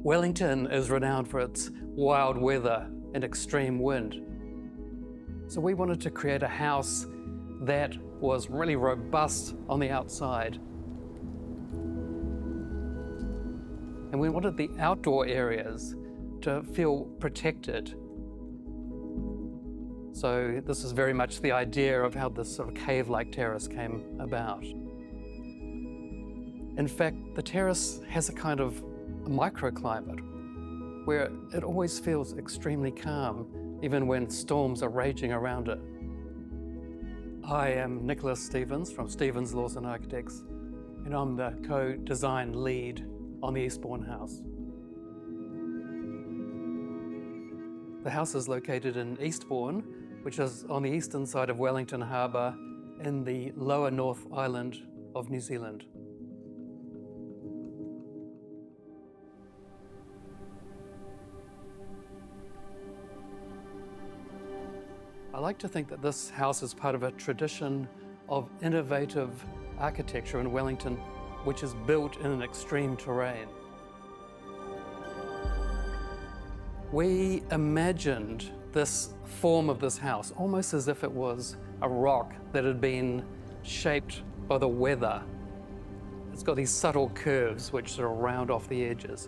Wellington is renowned for its wild weather and extreme wind. So we wanted to create a house that was really robust on the outside. And we wanted the outdoor areas to feel protected. So this is very much the idea of how this sort of cave-like terrace came about. In fact, the terrace has a kind of microclimate where it always feels extremely calm, even when storms are raging around it. I am Nicholas Stevens from Stevens Lawson Architects, and I'm the co-design lead on the Eastbourne house. The house is located in Eastbourne, which is on the eastern side of Wellington Harbour in the lower North Island of New Zealand. I like to think that this house is part of a tradition of innovative architecture in Wellington, which is built in an extreme terrain. We imagined this form of this house almost as if it was a rock that had been shaped by the weather. It's got these subtle curves which sort of round off the edges.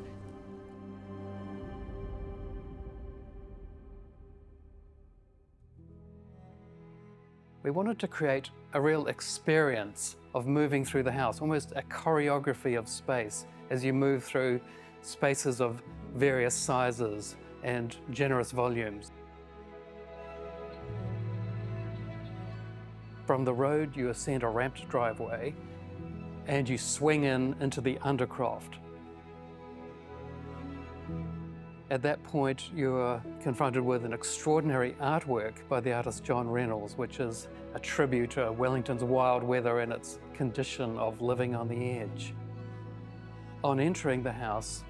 We wanted to create a real experience of moving through the house, almost a choreography of space as you move through spaces of various sizes and generous volumes. From the road, you ascend a ramped driveway and you swing into the undercroft. At that point, you are confronted with an extraordinary artwork by the artist John Reynolds, which is a tribute to Wellington's wild weather and its condition of living on the edge. On entering the house,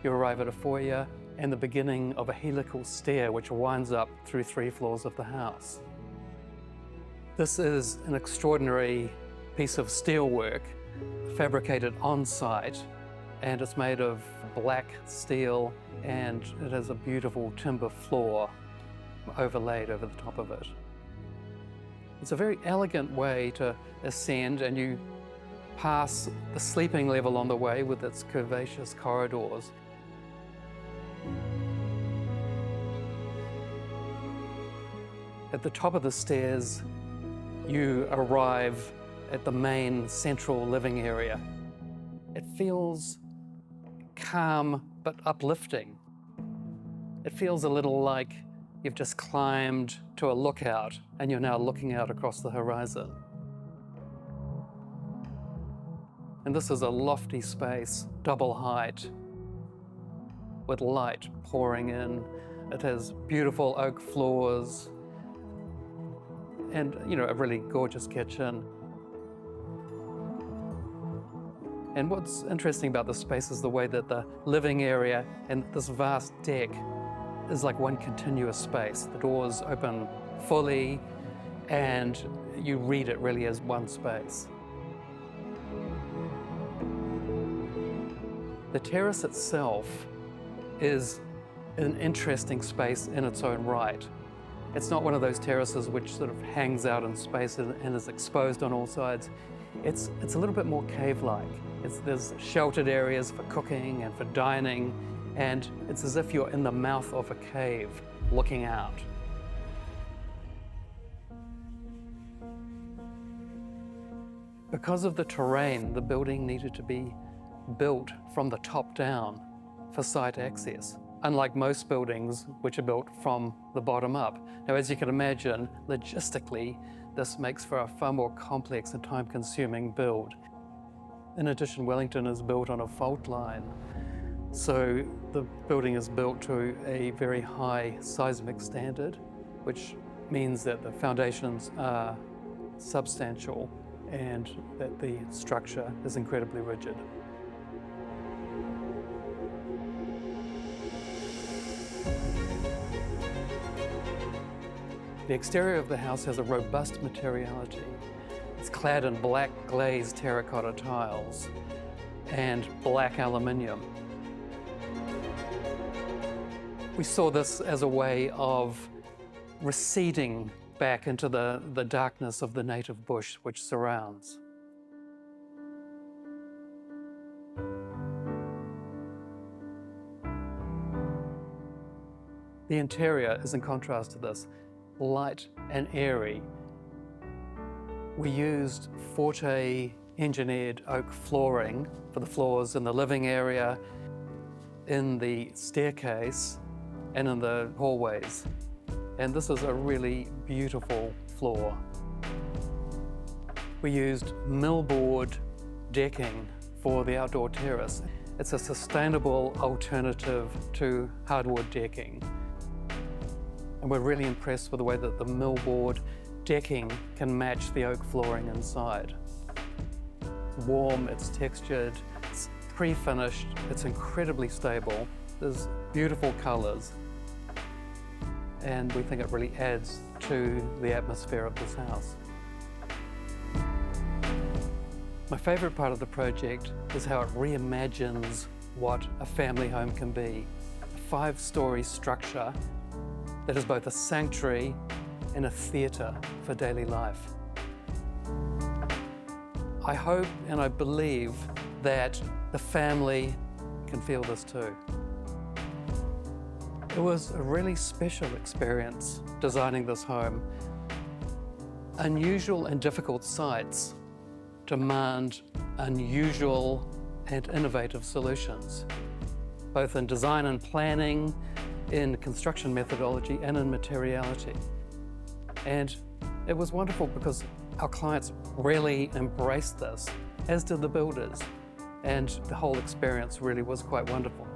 you arrive at a foyer and the beginning of a helical stair which winds up through 3 floors of the house. This is an extraordinary piece of steelwork fabricated on site, and it's made of black steel, and it has a beautiful timber floor overlaid over the top of it. It's a very elegant way to ascend, and you pass the sleeping level on the way with its curvaceous corridors. At the top of the stairs, you arrive at the main central living area. It feels calm but uplifting. It feels a little like you've just climbed to a lookout and you're now looking out across the horizon. And this is a lofty space, double height, with light pouring in. It has beautiful oak floors and, a really gorgeous kitchen. And what's interesting about this space is the way that the living area and this vast deck is like one continuous space. The doors open fully and you read it really as one space. The terrace itself is an interesting space in its own right. It's not one of those terraces which sort of hangs out in space and is exposed on all sides. It's a little bit more cave-like. There's sheltered areas for cooking and for dining, and it's as if you're in the mouth of a cave looking out. Because of the terrain, the building needed to be built from the top down for site access, unlike most buildings which are built from the bottom up. Now, as you can imagine, logistically, this makes for a far more complex and time-consuming build. In addition, Wellington is built on a fault line, so the building is built to a very high seismic standard, which means that the foundations are substantial and that the structure is incredibly rigid. The exterior of the house has a robust materiality. It's clad in black glazed terracotta tiles and black aluminium. We saw this as a way of receding back into the darkness of the native bush which surrounds. The interior is in contrast to this, light and airy. We used Forte engineered oak flooring for the floors in the living area, in the staircase, and in the hallways. And this is a really beautiful floor. We used millboard decking for the outdoor terrace. It's a sustainable alternative to hardwood decking. And we're really impressed with the way that the millboard decking can match the oak flooring inside. It's warm, it's textured, it's pre-finished, it's incredibly stable. There's beautiful colors. And we think it really adds to the atmosphere of this house. My favorite part of the project is how it reimagines what a family home can be. A 5-story structure that is both a sanctuary and a theatre for daily life. I hope and I believe that the family can feel this too. It was a really special experience designing this home. Unusual and difficult sites demand unusual and innovative solutions, both in design and planning, in construction methodology, and in materiality. And it was wonderful because our clients really embraced this, as did the builders, and the whole experience really was quite wonderful.